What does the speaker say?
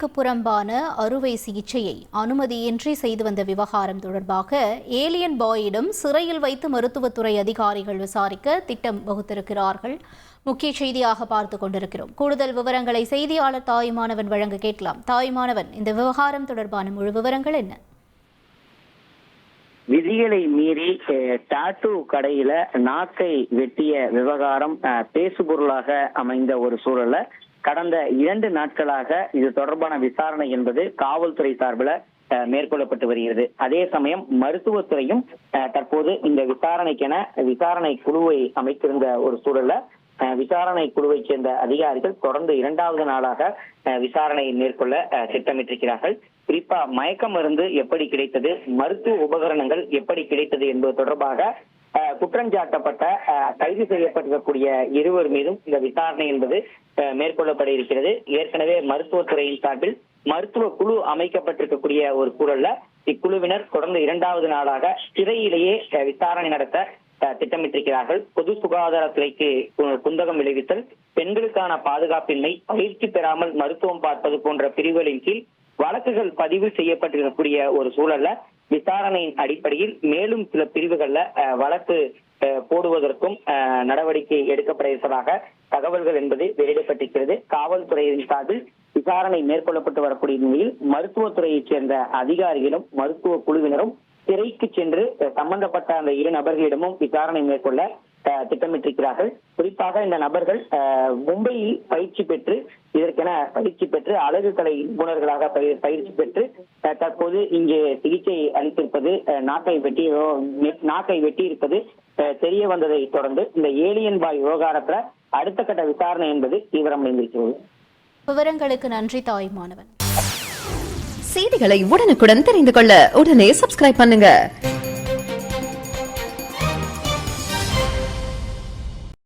விதிமுறைகளுக்கு புறம்பான அறுவை சிகிச்சையை அனுமதியின்றி செய்து வந்த விவகாரம் தொடர்பாக ஏலியன் பாயிடம் சிறையில் வைத்து மருத்துவத்துறை அதிகாரிகள் விசாரிக்க திட்டம் வகுத்திருக்கிறார்கள். முக்கிய செய்தியாக பார்த்துக் கொண்டிருக்கிறோம். கூடுதல் விவரங்களை செய்தியாளர் தாயுமானவன் வழங்க கேட்கலாம். தாயுமானவன், இந்த விவகாரம் தொடர்பான முழு விவரங்கள் என்ன? விதிகளை மீறி டாட்டூ கடையில நாக்கை வெட்டிய விவகாரம் பேசுபொருளாக அமைந்த ஒரு சூழல்ல கடந்த 2 நாட்களாக இது தொடர்பான விசாரணை என்பது காவல்துறை சார்பில் மேற்கொள்ளப்பட்டு வருகிறது. அதே சமயம் மருத்துவத்துறையும் தற்போது இந்த விசாரணைக்கென விசாரணை குழுவை அமைத்திருந்த ஒரு சூழல்ல விசாரணை குழுவை சேர்ந்த அதிகாரிகள் தொடர்ந்து 2வது நாளாக விசாரணையை மேற்கொள்ள திட்டமிட்டிருக்கிறார்கள். குறிப்பா மயக்க மருந்து எப்படி கிடைத்தது, மருத்துவ உபகரணங்கள் எப்படி கிடைத்தது என்பது தொடர்பாக குற்றஞ்சாட்டப்பட்ட கைது செய்யப்பட்டிருக்கக்கூடிய 2 மீதும் இந்த விசாரணை என்பது மேற்கொள்ளப்பட இருக்கிறது. ஏற்கனவே மருத்துவத்துறையின் சார்பில் மருத்துவ குழு அமைக்கப்பட்டிருக்கக்கூடிய ஒரு சூழல்ல இக்குழுவினர் தொடர்ந்து 2வது நாளாக சிறையிலேயே விசாரணை நடத்த திட்டமிட்டிருக்கிறார்கள். பொது சுகாதாரத்துறைக்கு குந்தகம் விளைவித்தல், பெண்களுக்கான பாதுகாப்பின்மை, பயிற்சி பெறாமல் மருத்துவம் பார்ப்பது போன்ற பிரிவுகளின் கீழ் வழக்குகள் பதிவு செய்யப்பட்டிருக்கக்கூடிய ஒரு சூழல்ல விசாரணையின் அடிப்படையில் மேலும் சில பிரிவுகள்ல வழக்கு போடுவதற்கும் நடவடிக்கை எடுக்கப்பட இருப்பதாக தகவல்கள் என்பது வெளியிடப்பட்டிருக்கிறது. காவல்துறையின் சார்பில் விசாரணை மேற்கொள்ளப்பட்டு வரக்கூடிய நிலையில் மருத்துவத்துறையைச் சேர்ந்த அதிகாரிகளும் மருத்துவ குழுவினரும் சிறைக்கு சென்று சம்பந்தப்பட்ட அந்த 2 நபர்களிடமும் விசாரணை மேற்கொள்ள திட்டமிட்டிருக்கிறார்கள். குறிப்பாக இந்த நபர்கள் மும்பையில் பயிற்சி பெற்று இதற்கென பயிற்சி பெற்று அழகு கலை நிபுணர்களாக பயிற்சி பெற்று தற்போது இங்கே சிகிச்சை அளித்திருப்பது, நாக்கை வெட்டி இருப்பது தெரிய வந்ததை தொடர்ந்து இந்த ஏலியன் பாய் விவகாரத்துல அடுத்த கட்ட விசாரணை என்பது தீவிரமடைந்திருக்கிறது. விவரங்களுக்கு நன்றி தாயுமானவன். செய்திகளை உடனுக்குடன் தெரிந்து கொள்ள உடனே சப்ஸ்கிரைப் பண்ணுங்க.